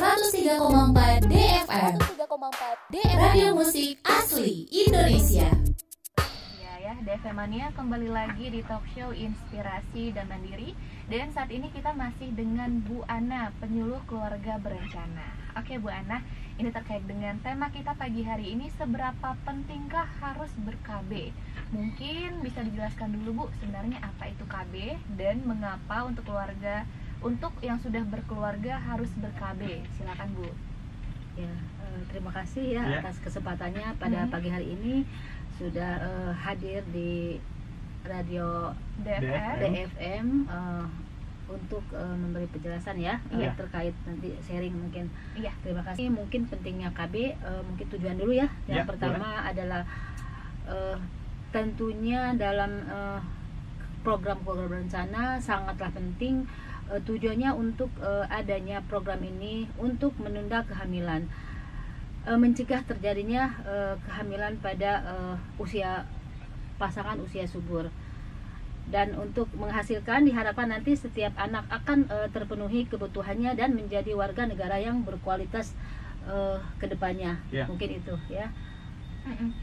103,4 DFM. Radio Musik Asli Indonesia. Ya, DFM Mania kembali lagi di talk show Inspirasi dan Mandiri. Dan saat ini kita masih dengan Bu Ana, penyuluh keluarga berencana. Oke Bu Ana, ini terkait dengan tema kita pagi hari ini, seberapa pentingkah harus ber-KB? Mungkin bisa dijelaskan dulu Bu, sebenarnya apa itu KB dan mengapa untuk keluarga, untuk yang sudah berkeluarga harus ber-KB? Silakan Bu. Ya, terima kasih ya atas kesempatannya pada pagi hari ini sudah hadir di radio DFM untuk memberi penjelasan ya terkait nanti sharing mungkin. Terima kasih. Mungkin pentingnya KB, mungkin tujuan dulu ya. Yang pertama adalah tentunya dalam program berencana sangatlah penting. Tujuannya untuk adanya program ini untuk menunda kehamilan, mencegah terjadinya kehamilan pada usia pasangan usia subur, dan untuk menghasilkan diharapkan nanti setiap anak akan terpenuhi kebutuhannya dan menjadi warga negara yang berkualitas kedepannya. Mungkin itu ya.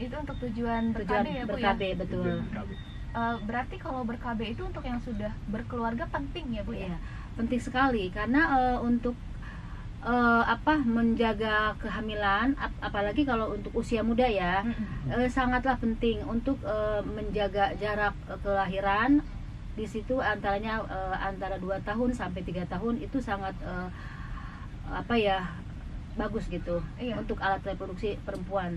Itu untuk tujuan ber-KB ya Bu ber-KB, ya? betul. Berarti kalau ber-KB itu untuk yang sudah berkeluarga penting ya Bu ya? Penting sekali karena untuk menjaga kehamilan, apalagi kalau untuk usia muda ya, sangatlah penting untuk menjaga jarak kelahiran. Di situ antaranya antara 2 tahun sampai 3 tahun itu sangat bagus gitu untuk alat reproduksi perempuan.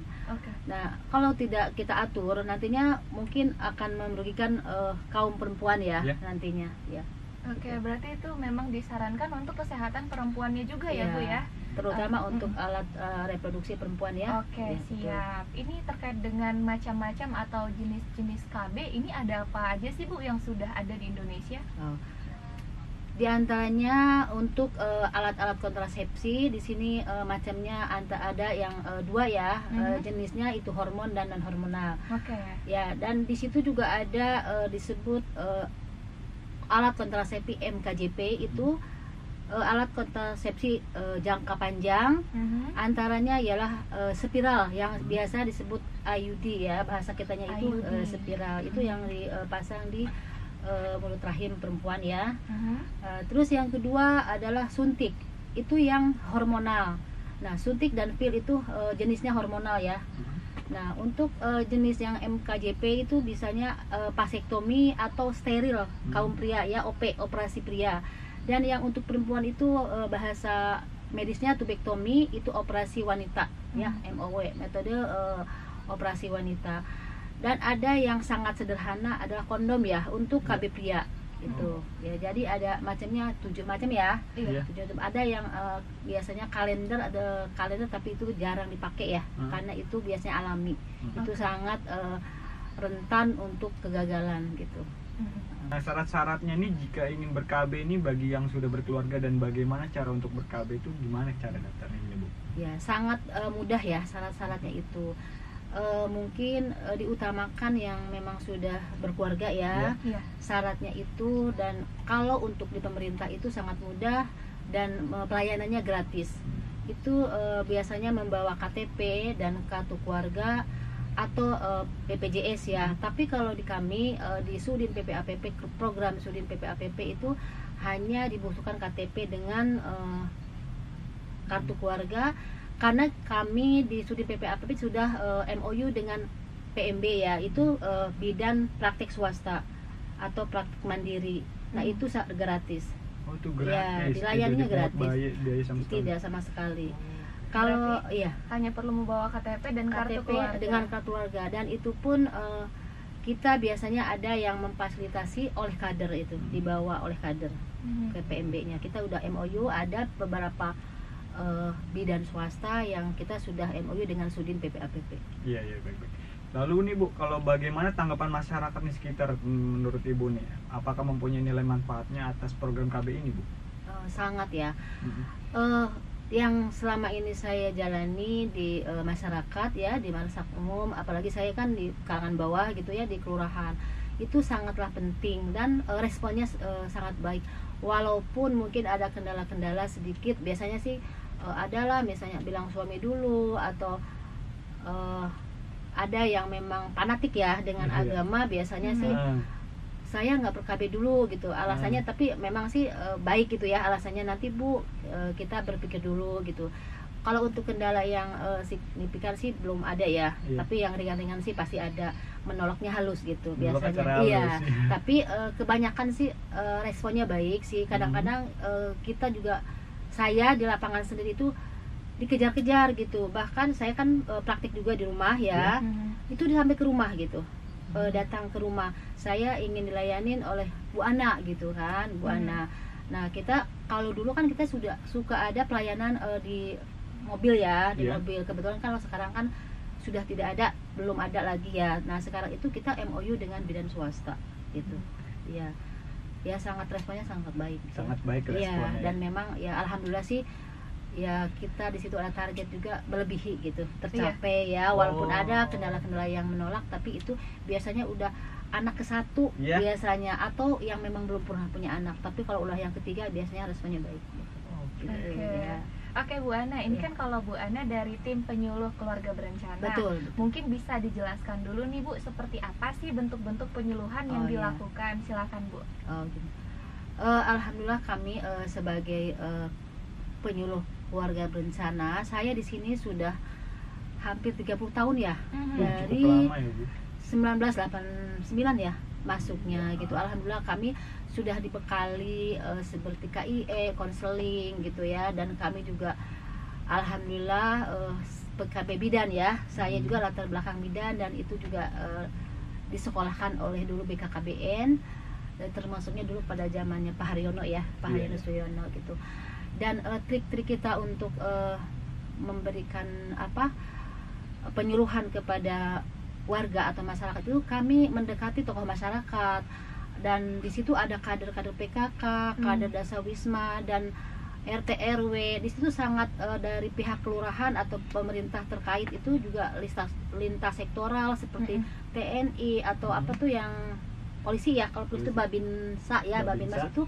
Nah, kalau tidak kita atur nantinya mungkin akan merugikan kaum perempuan ya nantinya ya. Berarti itu memang disarankan untuk kesehatan perempuannya juga ya Bu ya? Terutama untuk alat reproduksi perempuan ya. Siap. Ini terkait dengan macam-macam atau jenis-jenis KB, ini ada apa aja sih Bu yang sudah ada di Indonesia? Di antaranya untuk alat-alat kontrasepsi di sini macamnya ada yang 2 ya, jenisnya itu hormon dan non hormonal. Ya, dan di situ juga ada disebut alat kontrasepsi MKJP, itu alat kontrasepsi jangka panjang. Antaranya ialah spiral yang biasa disebut IUD ya, bahasa kitanya itu spiral, itu yang dipasang di mulut rahim perempuan ya. Terus yang kedua adalah suntik, itu yang hormonal. Nah, suntik dan pil itu jenisnya hormonal ya. Nah, untuk jenis yang MKJP itu bisanya vasektomi atau steril kaum pria ya, operasi pria. Dan yang untuk perempuan itu bahasa medisnya tubektomi, itu operasi wanita ya, MOW, metode operasi wanita. Dan ada yang sangat sederhana adalah kondom ya untuk KB pria itu. Ya, jadi ada macamnya 7 macam ya. 7. Ada yang biasanya kalender, ada kalender tapi itu jarang dipakai ya, karena itu biasanya alami. Itu sangat rentan untuk kegagalan gitu. Nah, syarat-syaratnya nih jika ingin ber-KB ini bagi yang sudah berkeluarga, dan bagaimana cara untuk ber-KB itu, gimana cara daftarnya ini Bu? Ya, sangat mudah ya syarat-syaratnya itu. Mungkin diutamakan yang memang sudah berkeluarga ya, syaratnya itu. Dan kalau untuk di pemerintah itu sangat mudah dan pelayanannya gratis. Itu biasanya membawa KTP dan kartu keluarga atau BPJS ya. Tapi kalau di kami di Sudin PPAPP, program Sudin PPAPP itu hanya dibutuhkan KTP dengan kartu keluarga. Karena kami di Sudin PPAPP sudah MOU dengan PMB ya, itu bidan praktek swasta atau praktek mandiri. Nah, itu gratis. Itu gratis. Ya, dilayaninya gratis. Tidak sama sekali. Kalau hanya perlu membawa KTP dan kartu keluarga. Dengan kartu keluarga, dan itu pun kita biasanya ada yang memfasilitasi oleh kader, itu dibawa oleh kader ke PMB-nya. Kita udah MOU, ada beberapa bidan swasta yang kita sudah MOU dengan Sudin PPAPP. Iya, baik. Lalu nih Bu, kalau bagaimana tanggapan masyarakat di sekitar menurut Ibu nih? Apakah mempunyai nilai manfaatnya atas program KB ini Bu? Sangat ya. Yang selama ini saya jalani di masyarakat ya, di masyarakat umum, apalagi saya kan di kalangan bawah gitu ya, di kelurahan, itu sangatlah penting dan responnya sangat baik. Walaupun mungkin ada kendala-kendala sedikit, biasanya sih adalah misalnya bilang suami dulu, atau ada yang memang fanatik ya dengan agama, biasanya sih saya nggak ber-KB dulu gitu alasannya, tapi memang sih baik gitu ya alasannya, nanti Bu kita berpikir dulu gitu. Kalau untuk kendala yang signifikan sih belum ada ya, tapi yang ringan-ringan sih pasti ada, menolaknya halus gitu biasanya. Iya, tapi kebanyakan sih responnya baik sih. Kadang-kadang kita juga, saya di lapangan sendiri itu dikejar-kejar gitu. Bahkan saya kan praktik juga di rumah ya, itu sampai ke rumah gitu. Datang ke rumah, saya ingin dilayanin oleh Bu Ana gitu kan, Bu Ana. Nah kita kalau dulu kan kita sudah suka ada pelayanan di mobil ya, di mobil. Kebetulan kalau sekarang kan sudah tidak ada, belum ada lagi ya. Nah sekarang itu kita MOU dengan bidan swasta gitu. Ya, ya sangat responnya sangat baik. Sangat baik responnya. Ya, dan memang ya alhamdulillah sih. Ya kita di situ ada target juga melebihi gitu, tercapai ya. Walaupun ada kendala-kendala yang menolak, tapi itu biasanya udah anak ke-1 biasanya, atau yang memang belum pernah punya anak. Tapi kalau ulah yang ketiga biasanya responnya baik. Oke Bu Ana, ini kan kalau Bu Ana dari tim penyuluh keluarga berencana, betul. Mungkin bisa dijelaskan dulu nih Bu, seperti apa sih bentuk-bentuk penyuluhan yang dilakukan? Silakan Bu. Gitu. Alhamdulillah kami sebagai penyuluh keluarga berencana, saya di sini sudah hampir 30 tahun ya, dari 1989 ya masuknya gitu. Alhamdulillah kami sudah dibekali seperti KIE, konseling gitu ya, dan kami juga alhamdulillah PKB bidan ya. Saya juga latar belakang bidan, dan itu juga disekolahkan oleh dulu BKKBN, dan termasuknya dulu pada zamannya Pak Haryono ya, Pak Haryono Suyono gitu. Dan trik-trik kita untuk memberikan penyuluhan kepada warga atau masyarakat itu, kami mendekati tokoh masyarakat, dan di situ ada kader-kader PKK, kader Dasawisma, dan RT RW. Di situ sangat dari pihak kelurahan atau pemerintah terkait itu juga lintas sektoral seperti TNI atau apa tuh yang polisi ya, kalau polisi itu Babinsa ya, Babinmas itu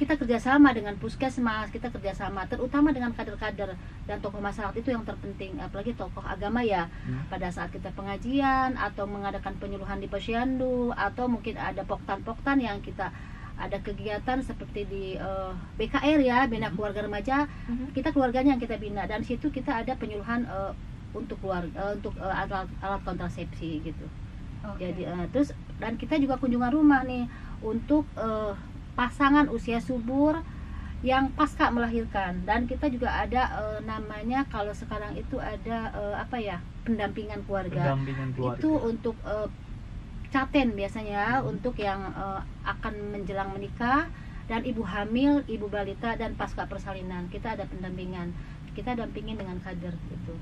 kita kerjasama dengan puskesmas, kita kerjasama terutama dengan kader-kader dan tokoh masyarakat, itu yang terpenting, apalagi tokoh agama ya. Pada saat kita pengajian atau mengadakan penyuluhan di posyandu, atau mungkin ada poktan-poktan yang kita ada kegiatan seperti di BKR ya, bina keluarga remaja, kita keluarganya yang kita bina, dan situ kita ada penyuluhan untuk keluarga, untuk alat kontrasepsi gitu. Jadi terus, dan kita juga kunjungan rumah nih untuk pasangan usia subur yang pasca melahirkan, dan kita juga ada namanya, kalau sekarang itu ada pendampingan keluarga. Itu untuk caten biasanya, untuk yang akan menjelang menikah, dan ibu hamil, ibu balita, dan pasca persalinan kita ada pendampingan, kita dampingin dengan kader gitu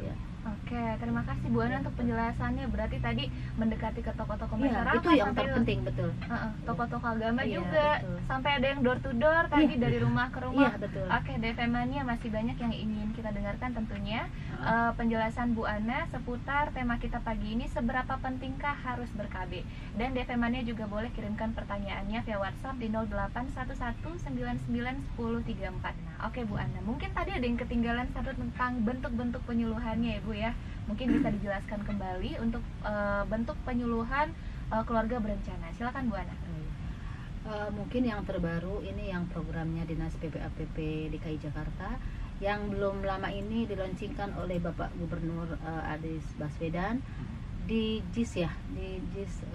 ya. Oke, terima kasih Bu Ana untuk penjelasannya. Berarti tadi mendekati ke tokoh-tokoh masyarakat, itu yang terpenting, betul. Tokoh-tokoh agama juga, sampai ada yang door to door tadi, dari rumah ke rumah. Betul. Oke, DV Mania masih banyak yang ingin kita dengarkan tentunya. Penjelasan Bu Ana seputar tema kita pagi ini, seberapa pentingkah harus ber-KB. Dan DV Mania juga boleh kirimkan pertanyaannya via WhatsApp di 0811991034. Nah, oke Bu Ana, mungkin tadi ada yang ketinggalan satu tentang bentuk-bentuk penyuluhannya ya Bu ya. Mungkin bisa dijelaskan kembali untuk bentuk penyuluhan keluarga berencana. Silakan Bu Ana. Mungkin yang terbaru ini yang programnya Dinas PPAPP DKI Jakarta, yang belum lama ini dilaunchingkan oleh Bapak Gubernur Anies Baswedan di JIS ya, di JIS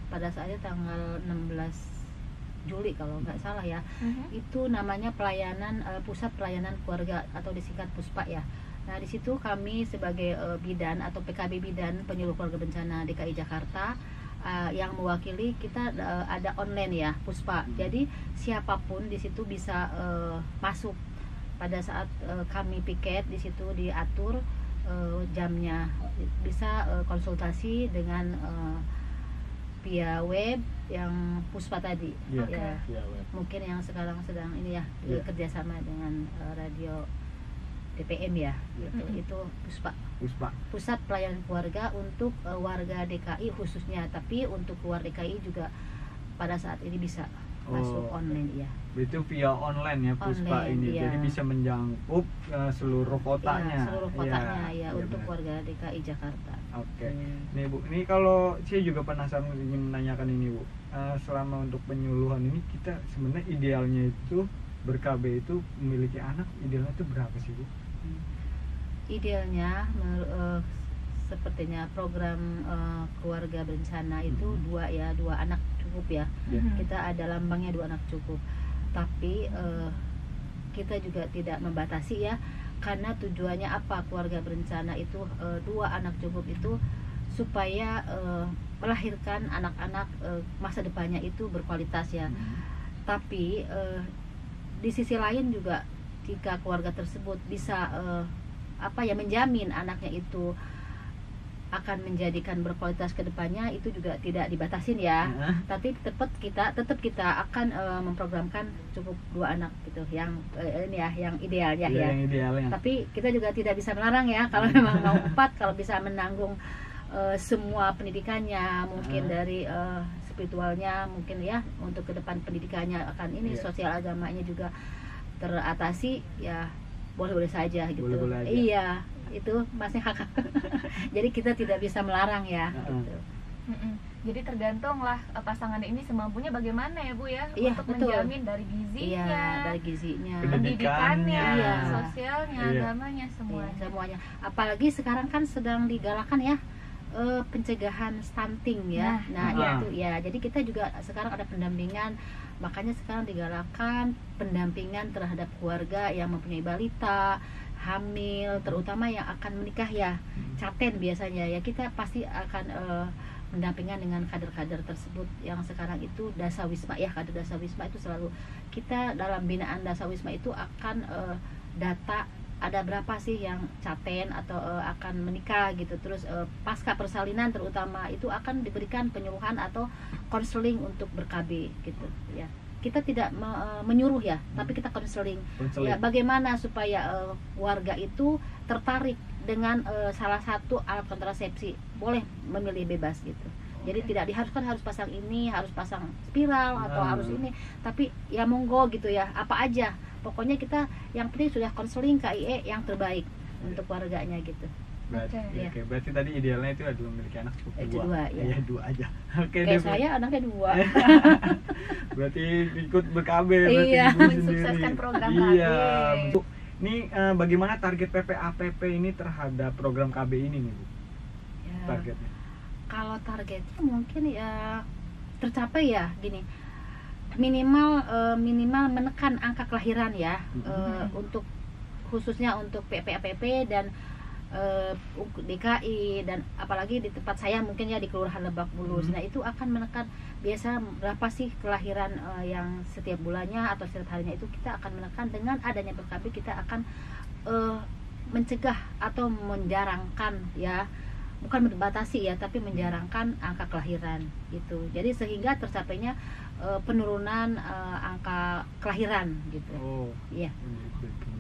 pada saatnya tanggal 16 Juli kalau nggak salah ya. Itu namanya pelayanan Pusat Pelayanan Keluarga atau disingkat PUSPA ya. Nah di situ kami sebagai bidan atau PKB bidan penyuluh keluarga bencana DKI Jakarta yang mewakili, kita ada online ya PUSPA. Jadi siapapun di situ bisa masuk pada saat kami piket. Di situ diatur jamnya, bisa konsultasi dengan via web yang PUSPA tadi ya. Mungkin yang sekarang sedang ini ya kerjasama dengan radio DPM ya gitu. Itu PUSPA, Pusat Pelayanan Keluarga untuk warga DKI khususnya, tapi untuk luar DKI juga pada saat ini bisa masuk online ya. Itu via online ya Puspa Online, ini, iya. jadi bisa menjangkup seluruh kotanya. Iya, seluruh kotanya Iya, ya, iya untuk benar. warga DKI Jakarta. Oke, nih Bu, ini kalau saya juga penasaran ingin menanyakan ini Bu, selama untuk penyuluhan ini kita sebenarnya idealnya itu ber-KB itu memiliki anak, idealnya itu berapa sih Bu? Idealnya sepertinya program keluarga berencana itu dua anak cukup ya. Ya. Kita ada lambangnya 2 anak cukup, tapi kita juga tidak membatasi ya, karena tujuannya apa keluarga berencana itu 2 anak cukup itu supaya melahirkan anak-anak masa depannya itu berkualitas ya. Tapi di sisi lain juga jika keluarga tersebut bisa menjamin anaknya itu akan menjadikan berkualitas ke depannya, itu juga tidak dibatasin ya. Tapi tetap kita akan memprogramkan cukup 2 anak gitu, yang ini ya, yang idealnya ya. Yang idealnya. Tapi kita juga tidak bisa melarang ya, kalau memang mau 4, kalau bisa menanggung semua pendidikannya, mungkin dari spiritualnya mungkin ya, untuk ke depan pendidikannya akan ini, sosial agamanya juga teratasi ya, boleh-boleh saja gitu. Boleh-boleh aja. Iya, itu masih hak. Jadi kita tidak bisa melarang ya gitu. Jadi tergantung lah pasangan ini semampunya bagaimana ya Bu ya, Iya, untuk betul. menjamin dari gizinya, Iya, dari gizinya, pendidikannya, Iya. sosialnya, Iya. agamanya, semuanya. iya, semuanya. Apalagi sekarang kan sedang digalakan ya pencegahan stunting ya. Nah, itu ya. Jadi kita juga sekarang ada pendampingan, makanya sekarang digalakan pendampingan terhadap keluarga yang mempunyai balita, hamil, terutama yang akan menikah ya, caten biasanya ya. Kita pasti akan pendampingan dengan kader-kader tersebut yang sekarang itu dasawisma ya, kader dasawisma itu selalu kita dalam binaan dasawisma itu akan data ada berapa sih yang caten atau akan menikah gitu. Terus pasca persalinan terutama itu akan diberikan penyuluhan atau konseling untuk ber-KB gitu ya. Kita tidak menyuruh ya, tapi kita konseling ya, bagaimana supaya warga itu tertarik dengan salah satu alat kontrasepsi, boleh memilih bebas gitu. Jadi tidak diharuskan harus pasang ini, harus pasang spiral atau harus ini, tapi ya monggo gitu ya, apa aja. Pokoknya kita yang penting sudah konseling KIE yang terbaik untuk keluarganya gitu. Berarti tadi idealnya itu adalah memiliki anak cukup dua ya. 2 aja. Kayak saya anaknya 2. Berarti ikut ber-KB berarti Iya, Ibu mensukseskan sendiri. program Iya. KB. Bu, ini bagaimana target PPAPP ini terhadap program KB ini nih Bu? Ya, Targetnya. kalau targetnya mungkin ya tercapai ya gini. Minimal menekan angka kelahiran ya, untuk khususnya untuk PPAPP dan DKI, dan apalagi di tempat saya mungkin ya di Kelurahan Lebak Bulus. Nah, itu akan menekan biasa berapa sih kelahiran yang setiap bulannya atau setiap harinya, itu kita akan menekan dengan adanya ber-KB. Kita akan mencegah atau menjarangkan ya, bukan membatasi ya, tapi menjarangkan angka kelahiran gitu. Jadi sehingga tercapainya penurunan angka kelahiran gitu. Iya.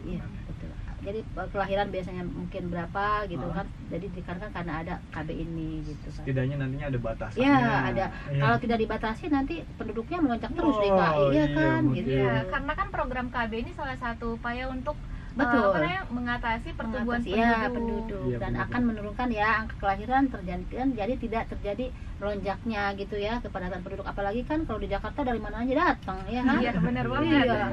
Iya, betul. Jadi kelahiran biasanya mungkin berapa gitu kan. Jadi dikarenakan karena ada KB ini gitu kan. Setidaknya nantinya ada batasannya. Ya, ada. Ya. Kalau tidak dibatasi nanti penduduknya melonjak terus DKI, iya kan gitu. Iya, karena kan program KB ini salah satu upaya untuk Betul. mengatasi pertumbuhan penduduk Iya, dan penduduk. akan menurunkan ya angka kelahiran jadi tidak terjadi lonjaknya gitu ya kepadatan penduduk. Apalagi kan kalau di Jakarta dari mana aja datang ya kan. Iya, benar banget. Iya.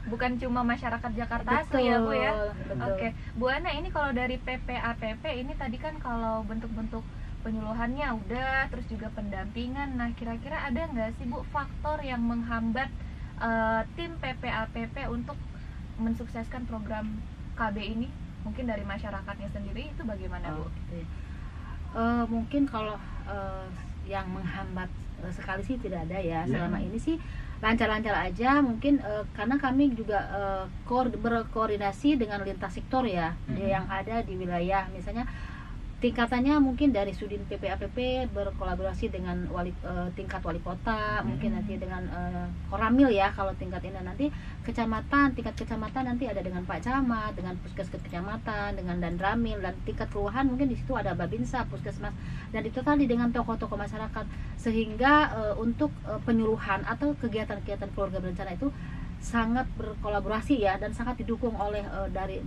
Bukan cuma masyarakat Jakarta Betul, ya Bu ya. betul. Oke, Bu Ana, ini kalau dari PPAPP ini tadi kan kalau bentuk-bentuk penyuluhannya udah, terus juga pendampingan. Nah, kira-kira ada nggak sih Bu faktor yang menghambat tim PPAPP untuk mensukseskan program KB ini? Mungkin dari masyarakatnya sendiri itu bagaimana Bu? Gitu ya. Mungkin kalau yang menghambat sekali sih tidak ada ya. Selama ini sih lancar-lancar aja, mungkin karena kami juga berkoordinasi dengan lintas sektor ya, yang ada di wilayah. Misalnya tingkatannya mungkin dari Sudin PPAPP berkolaborasi dengan tingkat wali kota, mungkin nanti dengan Koramil ya kalau tingkat ini, nanti kecamatan, tingkat kecamatan nanti ada dengan Pak Camat, dengan puskesmas kecamatan, dengan Dandramil, dan tingkat kelurahan mungkin di situ ada Babinsa, puskesmas, dan itu tadi dengan tokoh-tokoh masyarakat, sehingga untuk penyuluhan atau kegiatan-kegiatan keluarga berencana itu sangat berkolaborasi ya, dan sangat didukung oleh dari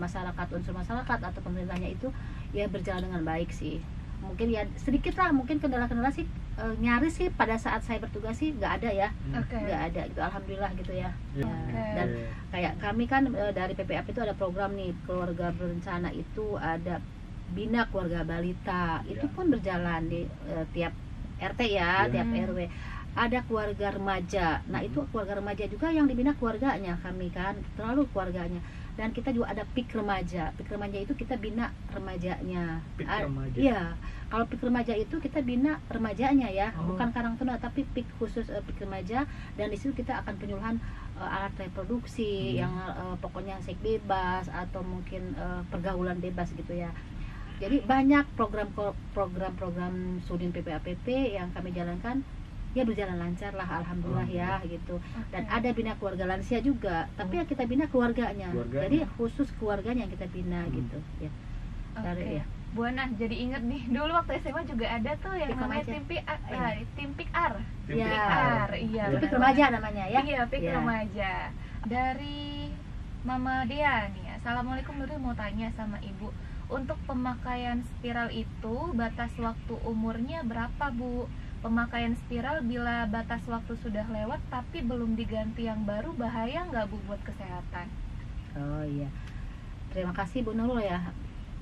masyarakat, unsur masyarakat atau pemerintahnya itu ya berjalan dengan baik sih. Mungkin ya sedikit lah, mungkin kendala-kendala sih nyaris sih pada saat saya bertugas sih nggak ada ya, nggak ada gitu, alhamdulillah gitu ya. Dan kayak kami kan dari PPAP itu ada program nih keluarga berencana, itu ada bina keluarga balita, itu pun berjalan di tiap RT ya, tiap RW. Ada keluarga remaja, nah itu keluarga remaja juga yang dibina keluarganya, kami kan terlalu keluarganya. Dan kita juga ada PIK remaja. PIK remaja itu kita bina remajanya. PIK remaja. Iya, kalau PIK remaja itu kita bina remajanya ya, bukan Karang Tuna, tapi PIK khusus PIK remaja. Dan di situ kita akan penyuluhan alat reproduksi yang pokoknya seks bebas atau mungkin pergaulan bebas gitu ya. Jadi banyak program-program Sudin PPAPP yang kami jalankan ya berjalan lancar lah, alhamdulillah ya gitu. Dan ada bina keluarga lansia juga, tapi ya kita bina keluarganya. Jadi khusus keluarganya yang kita bina gitu ya. Dari ya. Bu Ana jadi inget nih, dulu waktu SMA juga ada tuh yang namanya tim PIK R. Iya. PIK remaja namanya ya. Iya, PIK remaja. Dari Mama Dea nih. Assalamualaikum, Nuril mau tanya sama Ibu. Untuk pemakaian spiral itu batas waktu umurnya berapa, Bu? Pemakaian spiral bila batas waktu sudah lewat tapi belum diganti yang baru, bahaya nggak, Bu, buat kesehatan? Oh iya, terima kasih Bu Nurul ya.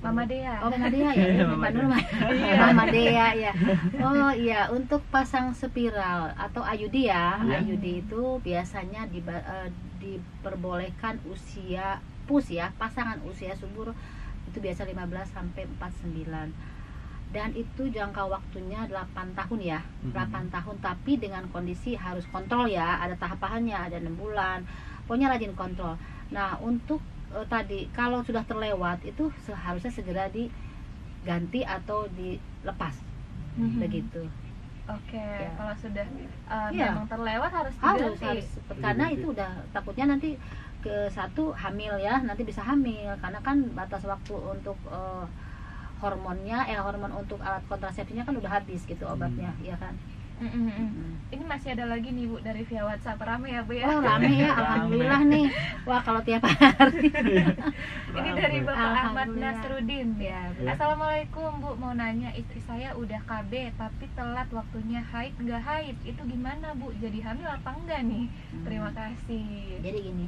Mama Dea. Oh Mama Dea ya, Mama Nurul. Mama Dea ya. Oh iya, untuk pasang spiral atau IUD ya, IUD itu biasanya diperbolehkan usia pasangan usia subur itu biasa 15 sampai 49. Dan itu jangka waktunya 8 tahun ya, 8 tahun, tapi dengan kondisi harus kontrol ya, ada tahapannya, ada 6 bulan, pokoknya rajin kontrol. Nah untuk tadi kalau sudah terlewat itu seharusnya segera diganti atau dilepas, begitu. Ya. Kalau sudah memang terlewat harus diganti. Karena itu udah takutnya nanti ke satu hamil ya, nanti bisa hamil, karena kan batas waktu untuk hormon untuk alat kontrasepsinya kan udah habis gitu obatnya, ya kan. Ini masih ada lagi nih Bu dari via WhatsApp, rame ya Bu ya? Oh rame ya, alhamdulillah nih. Wah kalau tiap hari. Ini dari Bapak Ahmad Nasrudin ya. Assalamualaikum Bu, mau nanya istri saya udah KB tapi telat waktunya haid, nggak haid, itu gimana Bu? Jadi hamil apa enggak nih? Terima kasih. Jadi gini,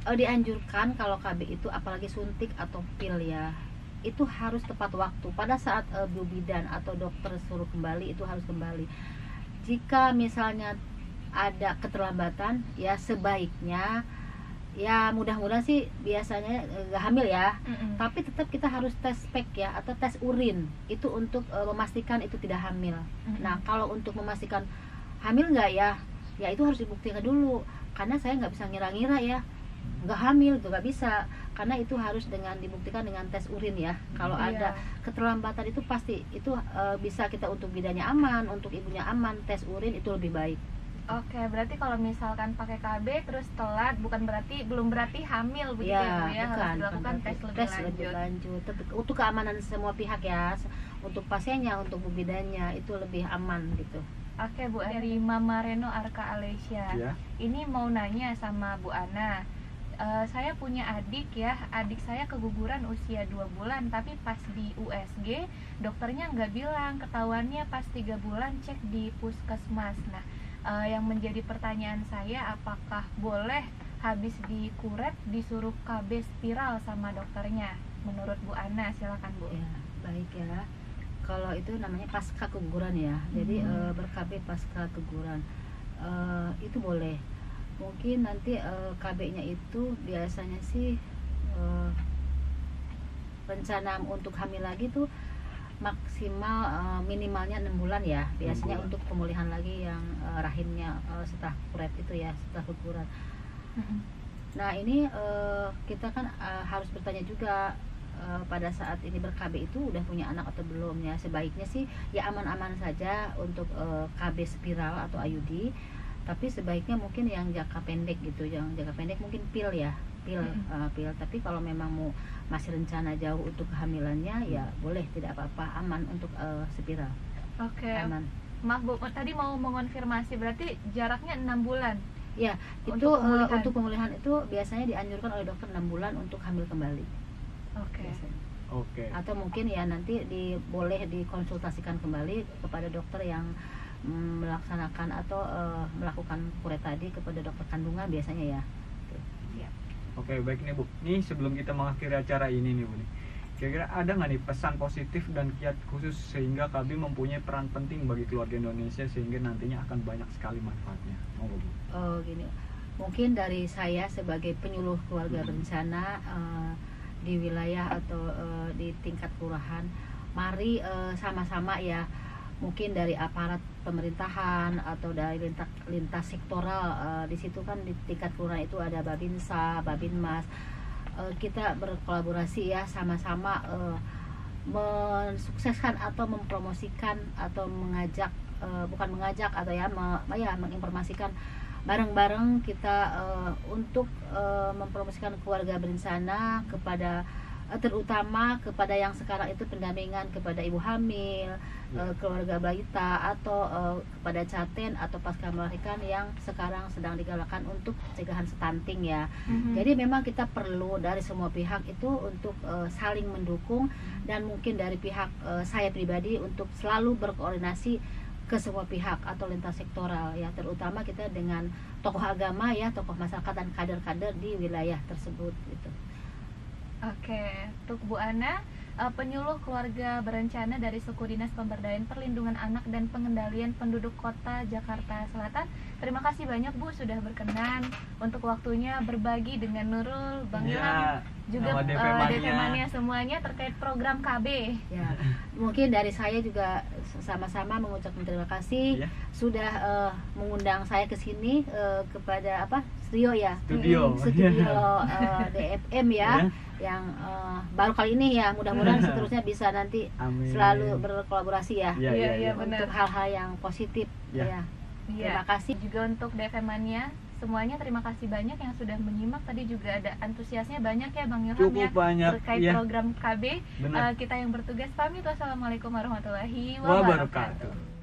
dianjurkan kalau KB itu apalagi suntik atau pil ya, itu harus tepat waktu. Pada saat bidan atau dokter suruh kembali, itu harus kembali. Jika misalnya ada keterlambatan ya sebaiknya ya, mudah-mudahan sih biasanya gak hamil ya, tapi tetap kita harus tes spek ya atau tes urin itu untuk memastikan itu tidak hamil. Nah kalau untuk memastikan hamil nggak ya itu harus dibuktikan dulu, karena saya nggak bisa ngira-ngira ya nggak hamil itu nggak bisa, karena itu harus dibuktikan dengan tes urin ya. Kalau ada keterlambatan itu pasti itu bisa kita untuk bidannya aman, untuk ibunya aman, tes urin itu lebih baik. Oke, berarti kalau misalkan pakai KB terus telat belum berarti hamil begitu ya, harus dilakukan tes lebih lanjut. Untuk keamanan semua pihak ya, untuk pasiennya, untuk bidannya itu lebih aman gitu. Oke Bu, dari Mama Reno Arka Alesia. Ini mau nanya sama Bu Ana. Saya punya adik saya keguguran usia 2 bulan, tapi pas di USG dokternya nggak bilang, ketahuannya pas 3 bulan cek di puskesmas. Nah yang menjadi pertanyaan saya, apakah boleh habis dikuret disuruh KB spiral sama dokternya? Menurut Bu Ana, silakan Bu. Ya, baik ya. Kalau itu namanya pasca keguguran ya, jadi ber-KB pasca keguguran itu boleh. Mungkin nanti KB-nya itu biasanya sih rencana untuk hamil lagi tuh maksimal minimalnya 6 bulan ya biasanya untuk pemulihan lagi yang rahimnya setelah kuret itu ya, setelah keguguran. Nah ini kita kan harus bertanya juga pada saat ini ber-KB itu udah punya anak atau belum ya. Sebaiknya sih ya aman-aman saja untuk KB spiral atau IUD, tapi sebaiknya mungkin yang jangka pendek gitu. Yang jangka pendek mungkin pil ya, pil. Tapi kalau memang mau masih rencana jauh untuk kehamilannya ya boleh, tidak apa-apa, aman untuk spiral. Oke. Aman. Maaf Bu, tadi mau mengonfirmasi, berarti jaraknya 6 bulan? Ya, itu untuk pemulihan itu biasanya dianjurkan oleh dokter 6 bulan untuk hamil kembali. Oke. Atau mungkin ya nanti boleh dikonsultasikan kembali kepada dokter yang melaksanakan atau melakukan kure tadi kepada dokter kandungan biasanya ya. Oke, baik nih Bu. Nih sebelum kita mengakhiri acara ini nih Bu nih, kira-kira ada nggak nih pesan positif dan kiat khusus sehingga KB mempunyai peran penting bagi keluarga Indonesia sehingga nantinya akan banyak sekali manfaatnya? Monggo Bu. Oh gini, mungkin dari saya sebagai penyuluh keluarga berencana di wilayah atau di tingkat kelurahan, mari sama-sama ya, mungkin dari aparat pemerintahan atau dari lintas sektoral, di situ kan di tingkat kelurahan itu ada Babinsa, Babinmas, kita berkolaborasi ya, sama-sama mensukseskan atau mempromosikan atau mengajak, bukan mengajak atau ya menginformasikan bareng-bareng kita untuk mempromosikan keluarga berencana kepada terutama kepada yang sekarang itu pendampingan kepada ibu hamil, keluarga balita atau kepada caten atau pasca melahirkan yang sekarang sedang digalakan untuk pencegahan stunting ya. Jadi memang kita perlu dari semua pihak itu untuk saling mendukung, dan mungkin dari pihak saya pribadi untuk selalu berkoordinasi ke semua pihak atau lintas sektoral ya, terutama kita dengan tokoh agama ya, tokoh masyarakat dan kader-kader di wilayah tersebut gitu. Oke, untuk Bu Ana, penyuluh keluarga berencana dari Suku Dinas Pemberdayaan Perlindungan Anak dan Pengendalian Penduduk Kota Jakarta Selatan, terima kasih banyak Bu sudah berkenan untuk waktunya berbagi dengan Nurul, Bang Ilham, juga DP Mania semuanya terkait program KB. Ya, mungkin dari saya juga sama-sama mengucapkan terima kasih sudah mengundang saya ke sini kepada studio DFM ya. Yang baru kali ini ya, mudah-mudahan seterusnya bisa nanti selalu berkolaborasi ya, untuk hal-hal yang positif ya. Terima kasih juga untuk DFM Mania semuanya, terima kasih banyak yang sudah menyimak. Tadi juga ada antusiasnya banyak ya Bang Ilham, cukup banyak terkait program KB. Kita yang bertugas pamit, wassalamualaikum warahmatullahi wabarakatuh.